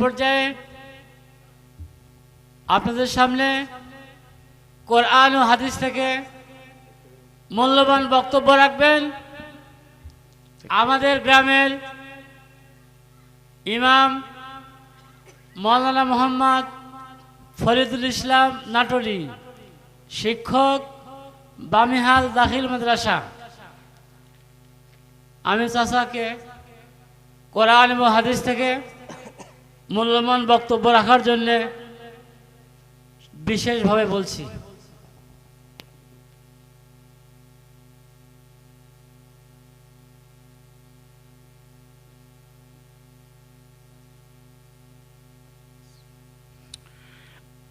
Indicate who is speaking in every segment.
Speaker 1: পর্যায়ে আপনাদের সামনে কোরআন ও হাদিস থেকে মূল্যবান বক্তব্য রাখবেন আমাদের গ্রামের ইমাম মৌলানা মোহাম্মদ ফরিদুল ইসলাম নাটোরি, শিক্ষক, বামিহাল দাখিল মাদ্রাসা। আমি চাচাকে কোরআন এবং হাদিস থেকে মূল্যবান বক্তব্য রাখার জন্য বিশেষভাবে বলছি।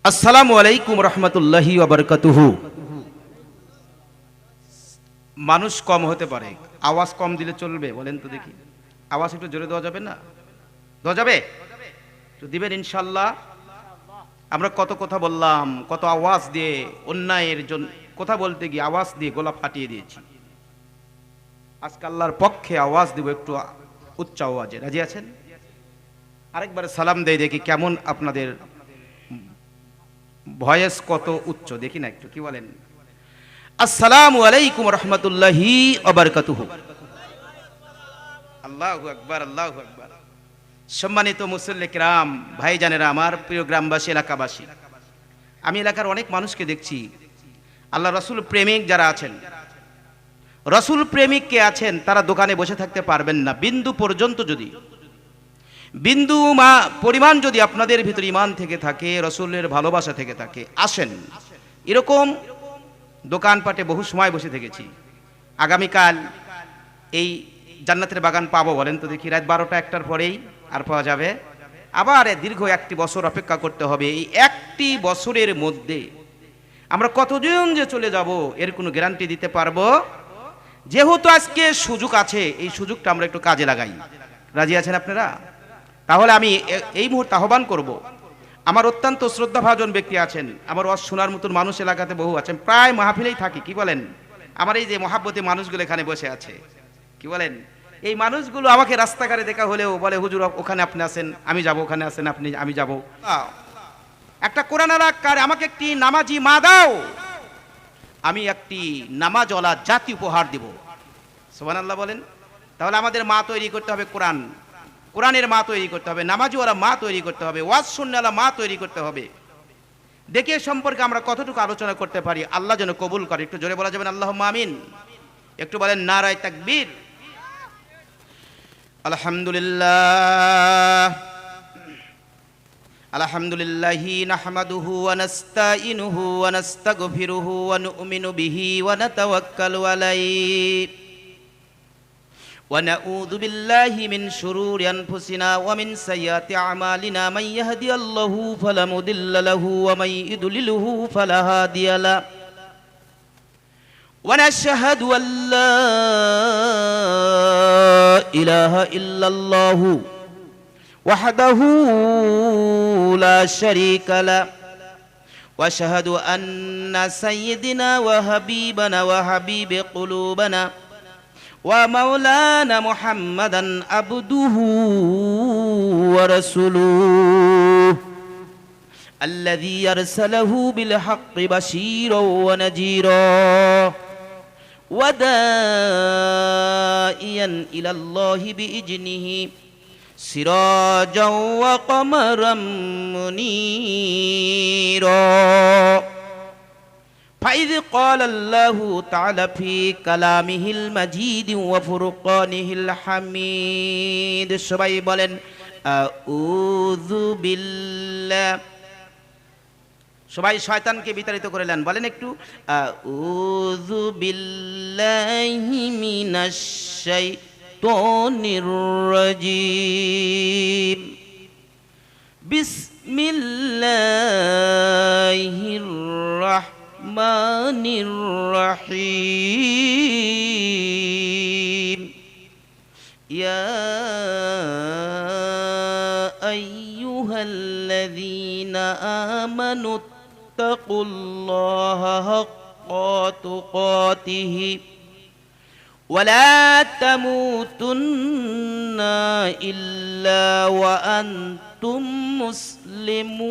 Speaker 2: আসসালামু আলাইকুম রহমতুল্লাহি ওয়া বারাকাতুহু। মানুষ কম হতে পারে, আওয়াজ কম দিলে চলবে? বলেন তো দেখি, আওয়াজ একটু জোরে দেওয়া যাবে না? দেওয়া যাবে তো? দিবেন ইনশাল্লাহ। আমরা কত কথা বললাম, কত আওয়াজ দিয়ে অন্যায়ের জন্য কথা বলতে গিয়ে আওয়াজ দিয়ে গলা ফাটিয়ে দিয়েছি। আজকে আল্লাহর পক্ষে আওয়াজ দিব একটু উচ্চ আওয়াজে। রাজি আছেন? আরেকবার সালাম দেই, দেখি কেমন আপনাদের ভয়েস কত উচ্চ, দেখি না একটু। কি বলেন? আসসালামু আলাইকুম রহমতুল্লাহি ওয়া বারাকাতুহু। আল্লাহু আকবার, আল্লাহু আকবার। সম্মানিত মুসল্লি কিরাম, ভাইজানেরা, আমার প্রিয় গ্রামবাসী, এলাকাবাসী, আমি এলাকার অনেক মানুষকে দেখছি আল্লাহ রসুল প্রেমিক যারা আছেন, রসুল প্রেমিক কে আছেন, তারা দোকানে বসে থাকতে পারবেন না। বিন্দু পর্যন্ত যদি, বিন্দু পরিমাণ যদি আপনাদের ভিতরে ঈমান থেকে থাকে, রসুলের ভালোবাসা থেকে থাকে, আসেন। এরকম দোকানপাটে বহু সময় বসে থেকেছি। আগামীকাল এই জান্নাতের বাগান পাবো? বলেন তো দেখি। রাত 12টা 1টার পরেই আর পাওয়া যাবে? আবার দীর্ঘ 1টি বছর অপেক্ষা করতে হবে। এই 1টি বছরের মধ্যে আমরা কতজন যে চলে যাব এর কোনো গ্যারান্টি দিতে পারবো? যেহেতু আজকে সুযোগ আছে, এই সুযোগটা আমরা একটু কাজে লাগাই। রাজি আছেন আপনারা? তাহলে আমি এই মুহূর্তে আহ্বান করব, আমার অত্যন্ত শ্রদ্ধাভাজন ব্যক্তি আছেন, আমার ওয়াজ শোনার মতন মানুষ এলাকাতে বহু আছেন, প্রায় মাহফিলেই থাকি। কি বলেন? আমার এই যে মহাব্বতী মানুষগুলো এখানে বসে আছে, কি বলেন? এই মানুষগুলো আমাকে রাস্তাঘাটে দেখা হলেও বলে, হুজুর ওখানে আপনি আছেন, আমি যাব, ওখানে আছেন আপনি, আমি যাব। একটা কোরআন এলাকার আমাকে একটি নামাজি মা দাও, আমি একটি নামাজওয়ালা জাতি উপহার দিব। সুবহানাল্লাহ বলেন। তাহলে আমাদের মা তৈরি করতে হবে, কোরআন, কোরআনের মা তৈরি করতে হবে, নামাজিওয়ালা মা তৈরি করতে হবে, ওয়াজ শুননেওয়ালা মা তৈরি করতে হবে। দেখে সম্পর্কে আমরা কতটুকু আলোচনা করতে পারি, আল্লাহ যেন কবুল করে। একটু জোরে বলা যাবেন আল্লাহুম্মা আমিন? একটু বলেন নারায়ে তাকবীর। আলহামদুলিল্লাহ, আলহামদুলিল্লাহি নাহমাদুহু ওয়া নাস্তাঈনুহু ওয়া নাস্তাগফিরুহু ওয়া নু'মিনু বিহি ওয়া নাতাওয়াক্কালু আলাইহি ونعوذ بالله من شرور أنفسنا ومن سيئات أعمالنا من يهدي الله فلا مضل له ومن يضلله فلا هادي له ونشهد أن لا إله إلا الله وحده لا شريك له وأشهد أن سيدنا وحبيبنا وحبيب قلوبنا ومولانا محمدا عبده ورسوله الذي أرسله بالحق بشيرا ونذيرا وداعيا إلى الله بإذنه سراجا وقمرا منيرا فإذ قال الله تعالى في كلامه المجيد وفرقانه الحميد সবাই বলেন আউযু বিল্লাহ। সবাই শয়তানকে বিতাড়িত করে নেন, বলেন একটু আউযু বিল্লাহি মিনাশ শাইতানির রাজীম বিসমিল্লাহির রাহমানির রহিম ইয়া আইয়ুহাল্লাযীনা আমানু তাকুল্লাহা হাক্কা তুকাতিহি ওয়া লা তামুতুন্না ইল্লা ওয়া আনতুম وأنتم مسلمون.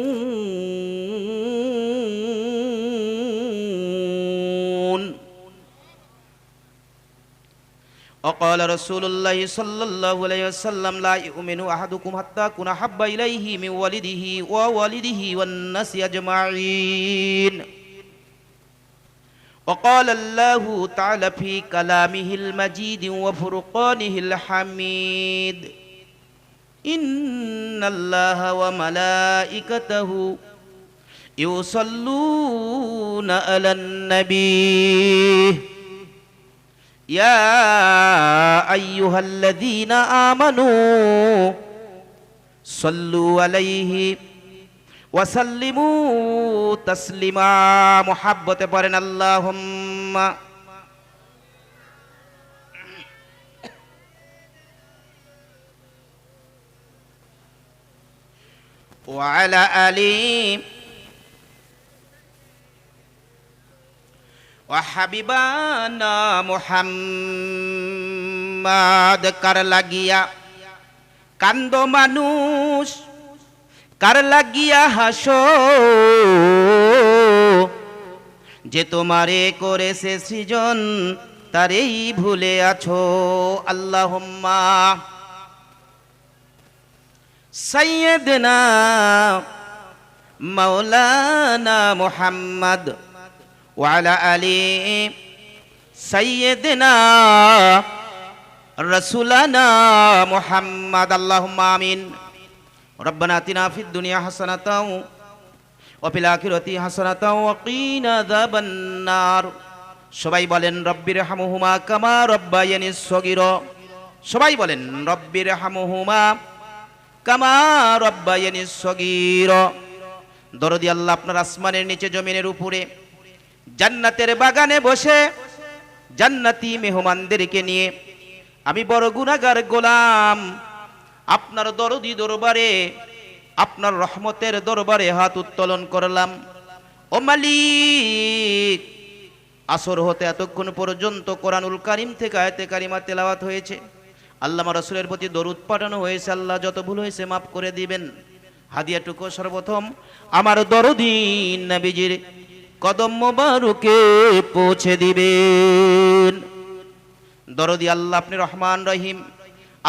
Speaker 2: وقال رسول الله صلى الله عليه وسلم لا يؤمن أحدكم حتى أكون أحب إليه من والده ووالده والناس أجمعين. وقال الله تعالى في كلامه المجيد وفرقانه الحميد إن الله وملائكته يصلون على النبي يا أيها الذين آمنوا صلوا عليه وسلموا تسليما. محبت পড়েন আল্লাহুম্মা। وعلى آله وحبيبنا محمد। কার লাগিয়া কান্দো মানুষ, কার লাগিয়া হাসো, যে তোমারে করেছে সৃজন তারেই ভুলে আছো। আল্লাহুম্মা সাইয়্যিদনা মাওলানা মুহাম্মদ ওয়া আলা আলি সাইয়্যিদনা রাসূলানা মুহাম্মদ। আল্লাহুম্মা আমিন। রব্বানা আতিনা ফিদ দুনিয়া হাসানাতাও ওয়া ফিল আখিরাতি হাসানাতাও ওয়া কিনা আযাবান নার। সবাই বলেন রব্বির হামহুমা কামা রব্বায়ানি সগীরা। সবাই বলেন রব্বির হামহুমা কামা রব্বায়ানি সগীরা। দরদি আল্লাহ আপনার আসমানের নিচে জমিনের উপরে জান্নাতের বাগানে বসে জান্নাতি মেহমানদেরকে নিয়ে আমি বড় গুনাহগার গোলাম আপনার দরদি দরবারে, আপনার রহমতের দরবারে হাত উত্তোলন করলাম। ও মালিক, আসর হতে এতক্ষণ পর্যন্ত কোরআনুল কারীম থেকে আয়াতে কারিমা তেলাওয়াত হয়েছে, আল্লামা রাসূলের প্রতি দরুদ পাঠানো হয়েছে। আল্লাহ যত ভুল হয়েছে মাফ করে দিবেন। হাদিয়াটুকু সর্বপ্রথম আমার দরদি নবীজির কদম মোবারকে পৌঁছে দিবেন। দরদি আল্লাহ আপনি রহমান রহিম।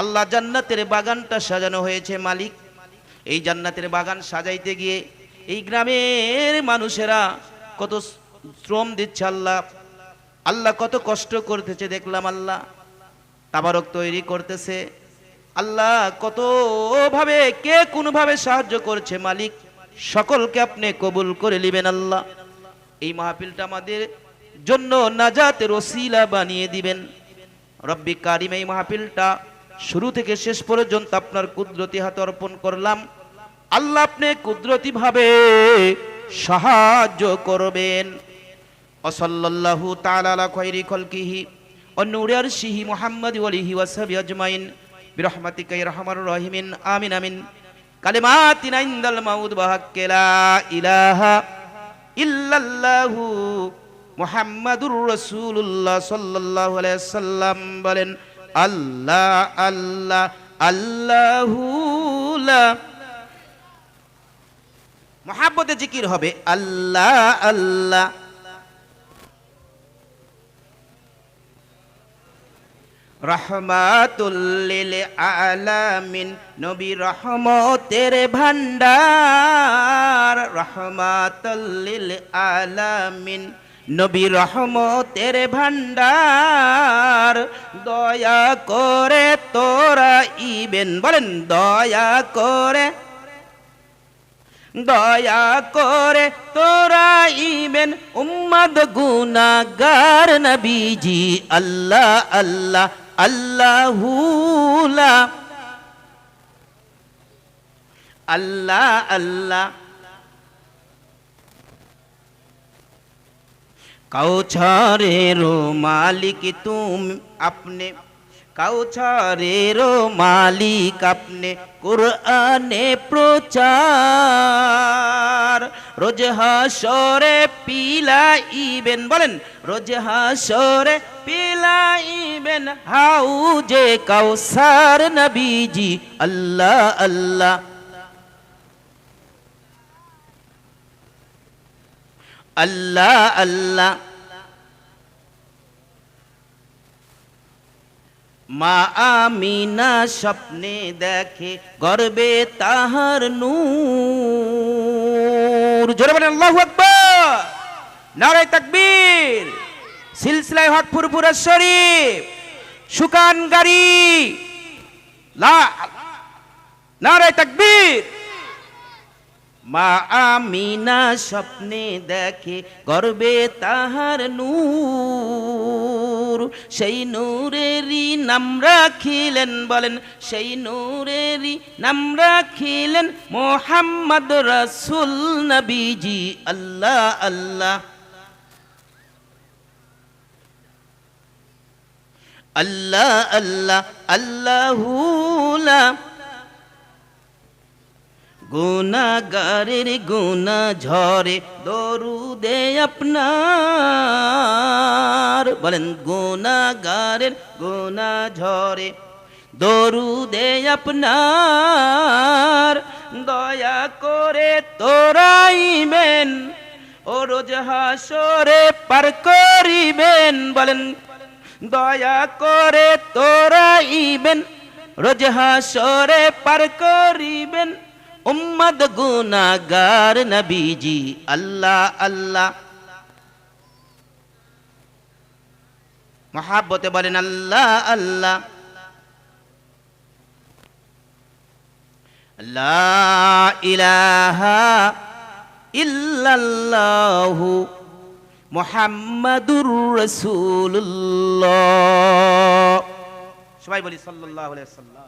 Speaker 2: আল্লাহ জান্নাতের বাগানটা সাজানো হয়েছে মালিক। এই জান্নাতের বাগান সাজাইতে গিয়ে এই গ্রামের মানুষেরা কত শ্রম দিচ্ছে আল্লাহ, আল্লাহ কত কষ্ট করতেছে দেখলাম। আল্লাহ তাবারক তৈরি করতেছে, আল্লাহ কত ভাবে কে কোনোভাবে সাহায্য করছে মালিক, সকলকে আপনি কবুল করে নেবেন। আল্লাহ এই মাহফিলটা আমাদের জন্য নাজাতের ওসিলা বানিয়ে দিবেন। রব্বি কারিম এই মাহফিলটা শুরু থেকে শেষ পর্যন্ত আপনার কুদরতি হাতে অর্পণ করলাম। আল্লাহ আপনি কুদরতি ভাবে সাহায্য করবেন। ওয়াসাল্লাল্লাহু তাআলা আলা খায়রি খালকিহি ওয়া নূরি আরশিহি মুহাম্মাদি ওয়া আলিহি ওয়া সাহবিহি আজমাইন বিরহমাতিকা ইয়া আরহামার রাহিমিন। আমিন আমিন। কালিমাতিনা ইনদাল মাউত বিহাক্কি লা ইলাহা ইল্লাল্লাহু মুহাম্মাদুর রাসূলুল্লাহ সাল্লাল্লাহু আলাইহি ওয়াসাল্লাম। বলেন আল্লাহ আল্লাহ আল্লাহু লা। মুহাব্বতে জিকির হবে আল্লাহ আল্লাহ। রহমাতুল লিল আলামিন, নবী রহমতের ভান্ডার। রহমাতুল লিল আলামিন, নবী রহমতের ভান্ডার। দয়া করে তোরা ইবেন, বলেন দয়া করে, দয়া করে তোরা ইবেন উম্মত গুনাহগার নবীজি। আল্লাহ আল্লাহ আল্লাহু লা। আল্লাহ আল্লাহ। কাউছারের মালিক তুমি আপনি, কাউছারের মালিক আপনি, কুরআনে প্রচার। রোজ হাসরে পিলাইবেন, বলেন রোজ হাসরে পিলাইবেন হাউজে কাউসার নবীজি। আল্লাহ আল্লাহ আল্লাহ আল্লাহ। মা আমিনা স্বপ্নে দেখে গর্বে তাহার নূর। জোরে বলেন আল্লাহু আকবার, নারে তাকবীর। সিলসিলায় হক ফুরফুরা শরীফ, সুকান গাড়ি, নারে তাকবীর। মা আমিনা স্বপ্নে দেখে গর্বে তাহার নূর, সেই নূরেরই নাম রাখিলেন, বলেন সেই নূরেরই নাম রাখিলেন মোহাম্মদ রাসূল নবীজি। আল্লাহ আল্লাহ আল্লাহ আল্লাহ আল্লাহু লা। গুনাহগারের গুনাহ ঝরে দরুদে আপনার, বলেন গুনাহগারের গুনাহ ঝরে দরুদে আপনার। দয়া করে তোরাইবেন ও রোজ হাসরে পার করিবেন, বলেন দয়া করে তোরাইবেন রোজ হাসরে পার করিবেন উম্মত গুনাহগার নবীজি। আল্লাহ আল্লাহ। মহাব্বতে বলেন আল্লাহ আল্লাহ। লা ইলাহা ইল্লাল্লাহু মুহাম্মাদুর রাসূলুল্লাহ। সবাই বলি সাল্লাল্লাহু আলাইহি ওয়াসাল্লাম।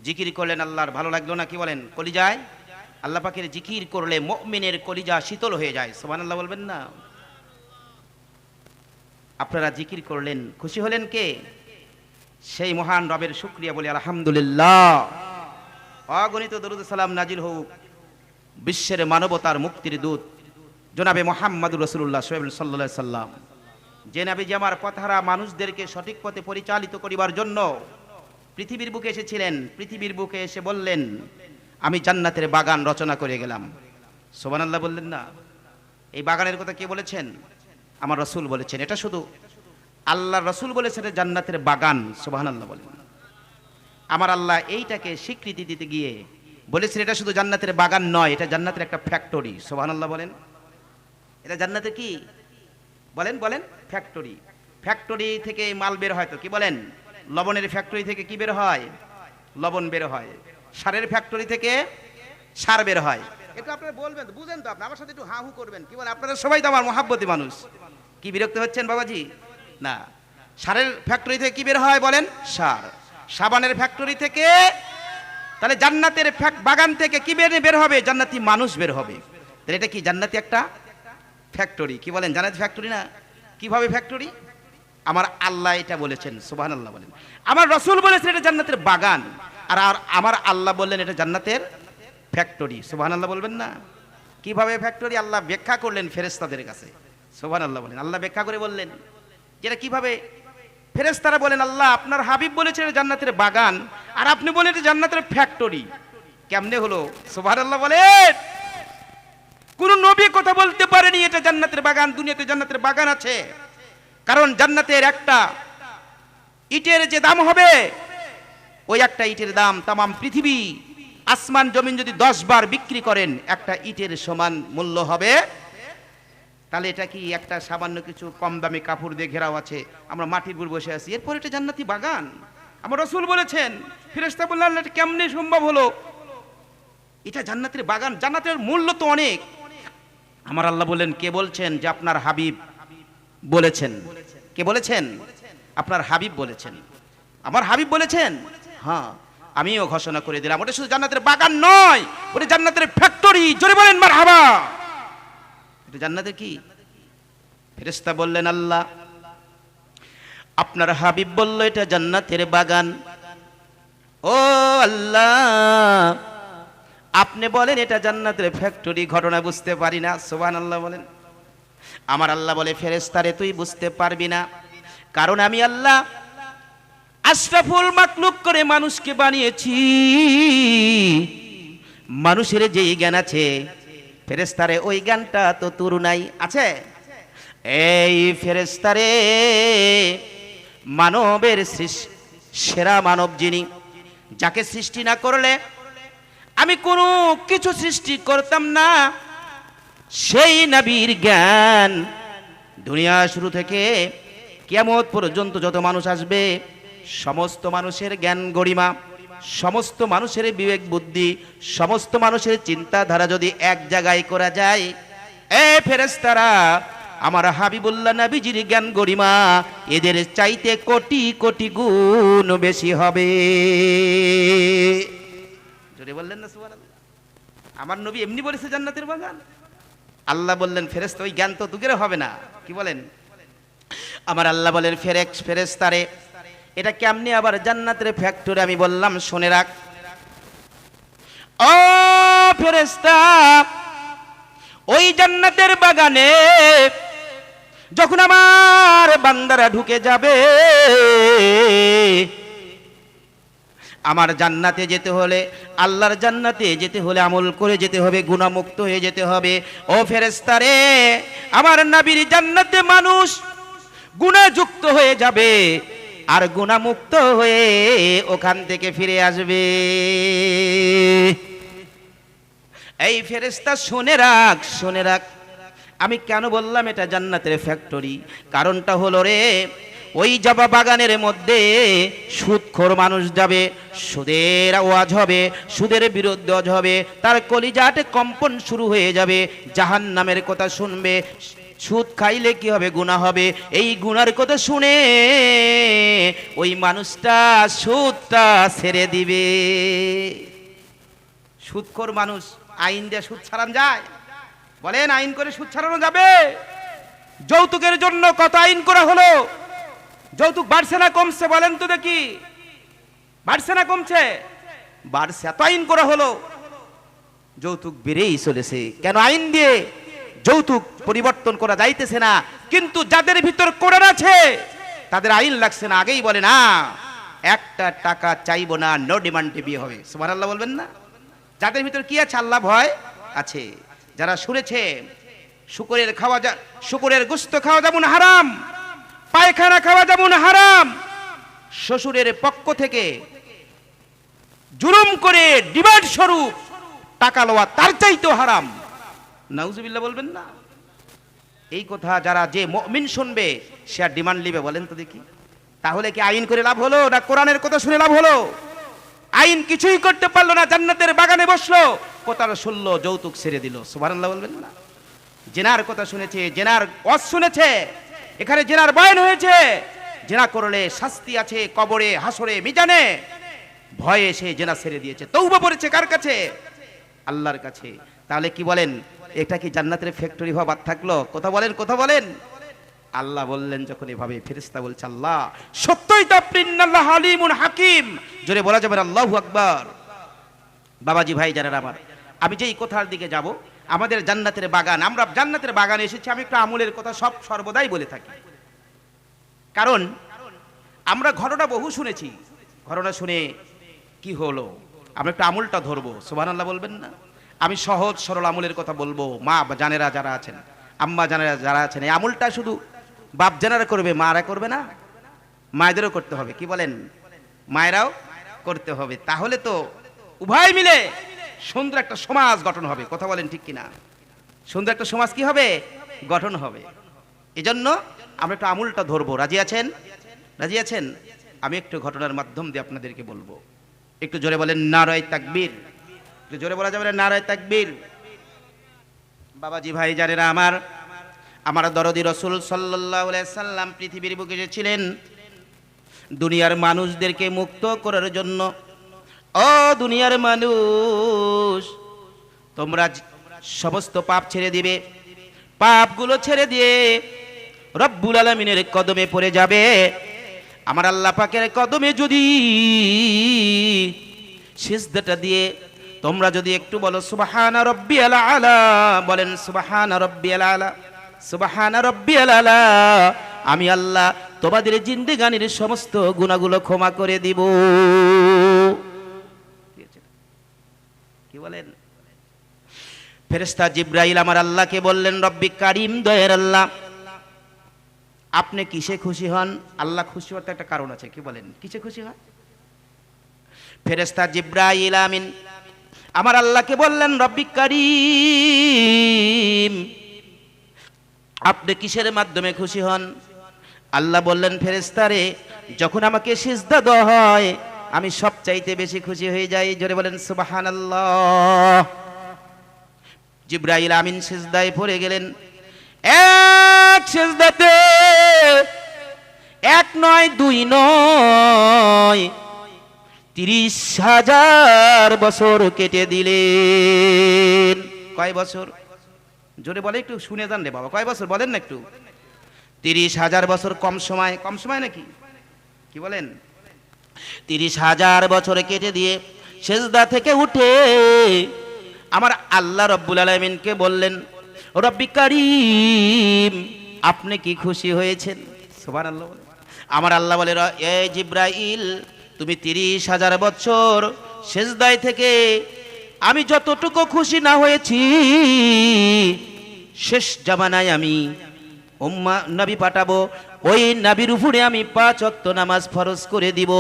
Speaker 2: জিকির করলেন আল্লাহর, ভালো লাগলো না? কি বলেন? কলিজায় আল্লাহ পাকের জিকির করলে মুমিনের কলিজা শীতল হয়ে যায়। সুবহানাল্লাহ বলবেন না? আপনারা জিকির করলেন, খুশি হলেন কে? সেই মহান রবের শুকরিয়া বলি আলহামদুলিল্লাহ। অগণিত দরুদ সালাম নাজিল হোক বিশ্বের মানবতার মুক্তির দূত জনাবে মুহাম্মদুর রাসূলুল্লাহ সাল্লাল্লাহু আলাইহি সাল্লাম, যে নবীজি আমার পথহারা মানুষদেরকে সঠিক পথে পরিচালিত করিবার জন্য পৃথিবীর বুকে এসেছিলেন। পৃথিবীর বুকে এসে বললেন, আমি জান্নাতের বাগান রচনা করে গেলাম। সুবহানাল্লাহ বললেন না? এই বাগানের কথা কে বলেছেন? আমার রাসূল বলেছেন। এটা শুধু আল্লাহর রাসূল বলেছেন জান্নাতের বাগান। সুবহানাল্লাহ বলেন। আমার আল্লাহ এইটাকে স্বীকৃতি দিতে গিয়ে বলেছেন এটা শুধু জান্নাতের বাগান নয়, এটা জান্নাতের একটা ফ্যাক্টরি। সুবহানাল্লাহ বলেন। এটা জান্নাতের কি বলেন? বলেন ফ্যাক্টরি। ফ্যাক্টরি থেকে মাল বের হয় তো কি বলেন? লবণের ফ্যাক্টরি থেকে কি বের হয়? লবণ বের হয়। সারের ফ্যাক্টরি থেকে সার বের হয়। একটু আপনারা বলবেন তো, বুঝেন তো? আপনি আমার সাথে একটু হা হু করবেন। কি বলেন? আপনারা সবাই তো আমার মহাব্বতী মানুষ। কি বিরক্ত হচ্ছেন বাবাজি? না। সারের ফ্যাক্টরি থেকে কি বের হয় বলেন? সার। সাবানের ফ্যাক্টরি থেকে, তাহলে জান্নাতের বাগান থেকে কি বের হবে? জান্নাতি মানুষ বের হবে। তাহলে এটা কি জান্নাতি একটা ফ্যাক্টরি? কি বলেন? জান্নাতি ফ্যাক্টরি না? কিভাবে ফ্যাক্টরি? আমার আল্লাহ এটা বলেছেন। সুবহানাল্লাহ বলেন। আমার রাসূল বলেছেন এটা জান্নাতের বাগান, আর আমার আল্লাহ বললেন এটা জান্নাতের ফ্যাক্টরি। সুবহানাল্লাহ বলবেন না? কিভাবে ফ্যাক্টরি আল্লাহ ব্যাখ্যা করলেন ফেরেশতাদের কাছে। সুবহানাল্লাহ বলেন। আল্লাহ ব্যাখ্যা করে বললেন যেটা কিভাবে। ফেরেশতারা বলেন, আল্লাহ আপনার হাবিব বলেছেন এটা জান্নাতের বাগান, আর আপনি বলেন এটা জান্নাতের ফ্যাক্টরি। কেমনে হলো? সুবহানাল্লাহ বলেন। কোন নবী কথা বলতে পারেনি এটা জান্নাতের বাগান। দুনিয়াতে জান্নাতের বাগান আছে, কারণ জান্নাতের একটা ইটের যে দাম হবে, ওই একটা ইটের দাম তামাম পৃথিবী আসমান জমিন যদি 10 বার বিক্রি করেন একটা ইটের সমান মূল্য হবে। তাহলে এটা কি একটা সামান্য কিছু কম দামি কাপড় দিয়ে ঘেরাও আছে, আমরা মাটির উপর বসে আছি, এরপর এটা জান্নাতি বাগান। আমার রাসূল বলেছেন। ফেরেশতা বললেন এটা কেমনে সম্ভব হলো? এটা জান্নাতের বাগান, জান্নাতের মূল্য তো অনেক। আমার আল্লাহ বলেন, কে বলছেন? যে আপনার হাবিব বলেছেন। কে বলেছেন? আপনার হাবিব বলেছেন। আমার হাবিব বলেছেন। হ্যাঁ, আমিও ঘোষণা করে দিলাম ওটা শুধু জান্নাতের বাগান নয়, ওটা জান্নাতের ফ্যাক্টরি। জোরে বলেন মারহাবা। এটা জান্নাতের কি? ফেরেশতা বললেন, আল্লাহ আপনার হাবিব বলল এটা জান্নাতের বাগান। ও আল্লাহ, আপনি বলেন এটা জান্নাতের ফ্যাক্টরি, ঘটনা বুঝতে পারি না। সুবহানাল্লাহ বলেন। আমার আল্লাহ বলে, ফেরেশতারে তুই বুঝতে পারবি না, কারণ আমি আল্লাহ আশরাফুল মাখলুক করে মানুষকে বানিয়েছি। মানুষের যেই জ্ঞান আছে ফেরেশতারে ওই জ্ঞানটা তো তোর নাই, আছে? এই ফেরেশতারে মানবের সেরা মানব যিনি, যাকে সৃষ্টি না করলে আমি কোনো কিছু সৃষ্টি করতাম না, সেই নবীর জ্ঞান দুনিয়া শুরু থেকে কিয়ামত পর্যন্ত যত মানুষ আসবে সমস্ত মানুষের জ্ঞান গরিমা, সমস্ত মানুষের বিবেক বুদ্ধি, সমস্ত মানুষের চিন্তাধারা যদি এক জায়গায় করা যায়, এ ফেরেশতারা আমার হাবিবুল্লাহ নবীজির জ্ঞান গরিমা এদের চাইতে কোটি কোটি গুণ বেশি হবে। জোরে বললেন না সুবহানাল্লাহ? আমার নবী এমনি বলেছে জান্নাতের বাগান। আল্লাহ বললেন ফেরেশতা ওই জ্ঞান তো তোদের হবে না। কি বলেন? আমার আল্লাহ বলেন ফেরেশতারে এটা কেমনি আবার জান্নাতের ফ্যাক্টরি? আমি বললাম শুনে রাখ ও ফেরেশতা, ওই জান্নাতের বাগানে যখন আমার বান্দারা ঢুকে যাবে, আমার জান্নাতে যেতে হলে, আল্লাহর জান্নাতে যেতে হলে আমল করে যেতে হবে, গুনাহমুক্ত হয়ে যেতে হবে। ও ফেরেশতারে আমার নবীর জান্নাতে মানুষ গুনাহযুক্ত হয়ে যাবে আর গুনাহমুক্ত হয়ে ওখান থেকে ফিরে আসবে। এই ফেরেশতা শুনে রাখ, শুনে রাখ, আমি কেন বললাম এটা জান্নাতের ফ্যাক্টরি? কারণটা হলো রে, ওই জবা বাগানের মধ্যে সুদখোর মানুষ যাবে, সুদের ওয়াজ হবে, সুদের বিরুদ্ধে ওয়াজ হবে, তার কলিজাতে কম্পন শুরু হয়ে যাবে, জাহান্নামের কথা শুনবে। সুদ খাইলে কি হবে? গুনাহ হবে। এই গুনার কথা শুনে ওই মানুষটা সুদটা ছেড়ে দিবে। সুদখোর মানুষ আইন দিয়ে সুদ ছাড়ানো যায়? বলেন আইন করে সুদ ছাড়ানো যাবে? যৌতুকের জন্য কত আইন করা হলো, যৌতুক বাড়ছে না কমছে? বলেন তো দেখি, বাড়ছে না কমছে? বাড়ছে। এত আইন করা হলো, যৌতুক বেড়েই চলেছে। কেন? আইন দিয়ে যৌতুক পরিবর্তন করা যাইতেছে না, কিন্তু যাদের ভিতর কোরআন আছে তাদের আইন লাগছে না। আগেই বলে না একটা টাকা চাইবো না, নো ডিমান্ডে বিয়ে হবে। সুবহানাল্লাহ বলবেন না? যাদের ভিতর কি আছে? আল্লাহ ভয় আছে। যারা শুনেছে শুকরের গোশত খাওয়া যেমন হারাম, পায়খানা খাওয়া যেমন হারাম, শ্বশুরের পক্ষ থেকে জুলুম করে ডিমান্ড স্বরূপ টাকা লওয়া তার চাইতেও হারাম। নাউজুবিল্লাহ বলবেন না? এই কথা যারা যে মুমিন শুনবে সে আর ডিমান্ড নিবে? বলেন তো দেখি। তাহলে কি আইন করে লাভ হলো না কোরআনের কথা শুনে লাভ হলো? আইন কিছুই করতে পারলো না, জান্নাতের বাগানে বসলো, কথা শুনলো, যৌতুক ছেড়ে দিল। সুবহানাল্লাহ বলবেন না? জেনার কথা শুনেছে, জেনার ওয়াজ শুনেছে, এখানে জেনার বয়ান হয়েছে, জেনা করলে শাস্তি আছে কবরে, হাসরে, মিজানে, ভয়ে সে জেনা ছেড়ে দিয়েছে, তওবা করেছে। কার কাছে? আল্লাহর কাছে। তাহলে কি বলেন, এটা কি জান্নাতের ফ্যাক্টরি হওয়া বাদ থাকলো? কথা বলেন, কথা বলেন। আল্লাহ বললেন যখন এভাবে, ফেরেশতা বলছে আল্লাহ সত্যই তো আপনি ইন্নাল্লাহ হালিমুন হাকিম। জোরে বলা যাবে আল্লাহু আকবার। বাবাজি ভাই জানেন আমার, আমি যেই কথার দিকে যাব, আমাদের জান্নাতের বাগান, আমরা জান্নাতের বাগানে এসেছি। আমি একটু আমলের কথা সব সর্বদাই বলে থাকি, কারণ আমরা ঘটনা বহু শুনেছি। ঘটনা শুনে কি হলো, আমরা একটু আমলটা ধরবো। সুবহানাল্লাহ বলবেন না? আমি সহজ সরল আমলের কথা বলবো। মা জানেরা যারা আছেন, আম্মা জানেরা যারা আছেন, এই আমলটা শুধু বাপ জানেরা করবে, মারা করবে না, মায়েদেরও করতে হবে। কি বলেন? মায়েরাও করতে হবে। তাহলে তো উভয় মিলে সুন্দর একটা সমাজ গঠন হবে। কথা বলেন ঠিক কিনা? সুন্দর একটা সমাজ কি হবে? গঠন হবে। এজন্য আমরা একটু আমলটা ধরবো। রাজি আছেন? রাজি আছেন? আমি একটু ঘটনার মাধ্যম দিয়ে আপনাদেরকে বলবো। একটু জোরে বলেন নারায়ে তাকবীর। একটু জোরে বলা যাবে না নারায়ে তাকবীর? বাবাজি ভাই জানেরা আমার, আমার দরদি রাসূল সাল্লাল্লাহু আলাইহি সাল্লাম পৃথিবীর বুকে এসেছিলেন দুনিয়ার মানুষদেরকে মুক্ত করার জন্য। ও দুনিয়ার মানুষ, তোমরা সমস্ত পাপ ছেড়ে দিবে, পাপগুলো ছেড়ে দিয়ে রব্বুল আলামিনের কদমে পড়ে যাবে। আমার আল্লাহ পাকের কদমে যদি সিজদাটা দিয়ে তোমরা যদি একটু বলো সুবহানা রাব্বিয়াল আলা, বলেন সুবহানা রাব্বিয়াল আলা, সুবহানা রাব্বিয়াল আলা, আমি আল্লাহ তোমাদের জিন্দেগানির সমস্ত গুনাহগুলো ক্ষমা করে দিব। কি বলেন? ফেরেশতা জিব্রাইল আমার আল্লাহকে বললেন, রব্বি কারিম, দয়ার আল্লাহ, আপনি কিসে খুশি হন? আল্লাহ খুশি হতে একটা কারণ আছে, কি বলেন, কিসে খুশি হয়? ফেরেশতা জিব্রাইল আমিন আমার আল্লাহকে বললেন, রব্বি কারিম, আপনি কিসের মাধ্যমে খুশি হন? আল্লাহ বললেন, ফেরেশতারে, যখন আমাকে সিজদা দেওয়া হয় আমি সবচাইতে বেশি খুশি হয়ে যাই। জোরে বলেন সুবহানাল্লাহ। জিব্রাইল আমিন সিজদায় পড়ে গেলেন। এক সিজদাতে এক নয়, দুই নয়, 30,000 বছর কেটে দিলেন। কয় বছর? জোরে বলে, একটু শুনে যান রে বাবা, কয় বছর বলেন না একটু। 30,000 বছর কম সময়? কম সময় নাকি, কি বলেন? 30,000 বছর কেটে দিয়ে সেজদা থেকে উঠে আমার আল্লাহ রব্বুল আলামিনকে বললেন, রব্বি কারিম, আপনি কি খুশি হয়েছেন? সুবহানাল্লাহ। আমার আল্লাহ বলে, এ জিব্রাইল, তুমি 30,000 বছর সেজদায় থেকে আমি যতটুকু খুশি না হয়েছি, শেষ জামানায় আমি নবী পাঠাবো, ওই নবীর উপরে আমি 5 ওয়াক্ত নামাজ ফরজ করে দিব।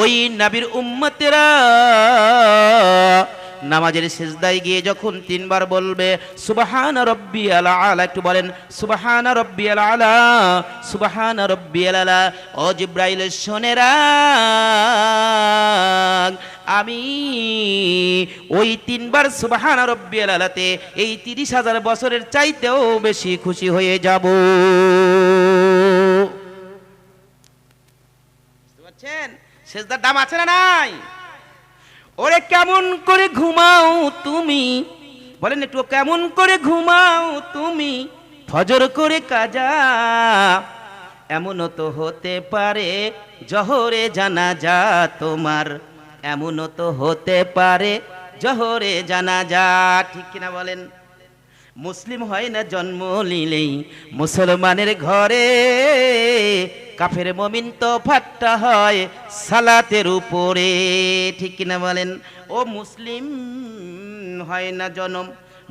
Speaker 2: ওই নবীর উম্মতেরা নামাজের সিজদায় গিয়ে যখন 3 বার বলবে সুবহানা রাব্বিয়াল আলা, একটু বলেন সুবহানা রাব্বিয়াল আলা, সুবহানা রাব্বিয়াল আলা। ও জিব্রাইল শোনেরা, আমি ওই 3 বার সুবহানা রাব্বিয়াল আলাতে এই 30,000 বছরের চাইতেও বেশি খুশি হয়ে যাব। বুঝতে পারছেন সেজদার দাম আছে না নাই? ওরে কেমন করে ঘুমাও তুমি, বলেন একটু, কেমন করে ঘুমাও তুমি ফজর করে কাজা, এমনও তো হতে পারে জোহরে জানাজা তোমার, এমনও তো হতে পারে জোহরে জানাজা, ঠিক কিনা বলেন? মুসলিম হয় না জন্ম নিলেই মুসলমানের ঘরে, কাফের মুমিন তো ফাট্টা হয় সালাতের উপরে, ঠিক কিনা বলেন? ও মুসলিম হয় না জন্ম,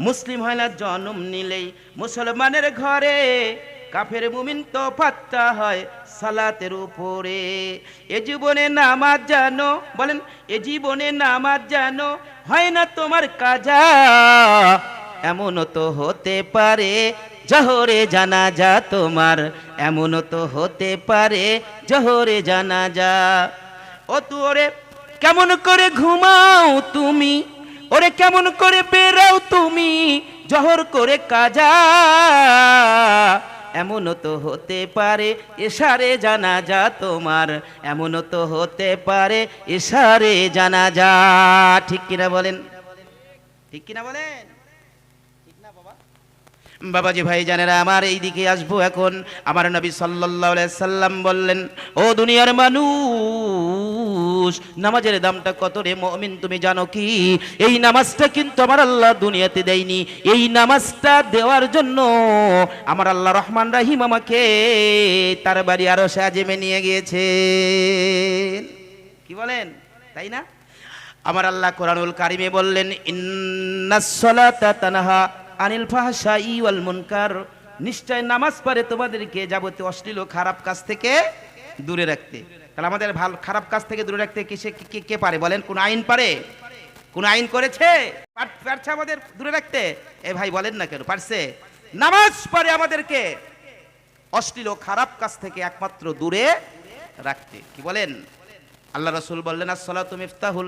Speaker 2: মুসলিম হয় না জন্ম নিলেই মুসলমানের ঘরে, কাফের মুমিন তো ফাট্টা হয় সালাতের উপরে। এ জীবনে নামাজ জানো, বলেন, এ জীবনে নামাজ জানো হয় না তোমার কাজা, এমনও তো হতে পারে জোহরে জানাজা তোমার, এমনও তো হতে পারে জোহরে জানাজা। ও তোরে কেমন করে ঘুমাও তুমি, ওরে কেমন করে বেরাও তুমি জোহর করে কাজা, এমনও তো হতে পারে এশারে জানাজা তোমার, এমনও তো হতে পারে এশারে জানাজা, ঠিক কিনা বলেন? ঠিক কিনা বলেন? বাবাজি ভাই জানেরা আমার, এই দিকে আসবো এখন। আমার নবী সাল্লাল্লাহু আলাইহি সাল্লাম বললেন, ও দুনিয়ার মানুষ, নামাজের দামটা কত রে মুমিন তুমি জানো কি? এই নামাজটা কিন্তু আমার আল্লাহ দুনিয়াতে দেয়নি, এই নামাজটা দেওয়ার জন্য আমার আল্লাহ রহমান রহিম আমাকে তার বাড়ি আরশে আজিমে নিয়ে গিয়েছেন। কি বলেন, তাই না? আমার আল্লাহ কোরআনুল কারিমে বললেন, ইন্নাস সালাতা তানহা আনিল ফাহশাই ওয়াল মুনকার, নিশ্চয় নামাজ পড়ে তোমাদেরকে যাবতীয় অশ্লীল খারাপ কাজ থেকে দূরে রাখতে। তাহলে আমাদের ভালো খারাপ কাজ থেকে দূরে রাখতে কে পারে বলেন? কোন আইন পারে? কোন আইন করেছে? পারছে আমাদের দূরে রাখতে? এ ভাই বলেন না কেন পারছে? নামাজ পড়ে আমাদেরকে অশ্লীল খারাপ কাজ থেকে একমাত্র দূরে রাখতে। কি বলেন? আল্লাহ রাসূল বললেন, আস-সালাতু মিফতাহুল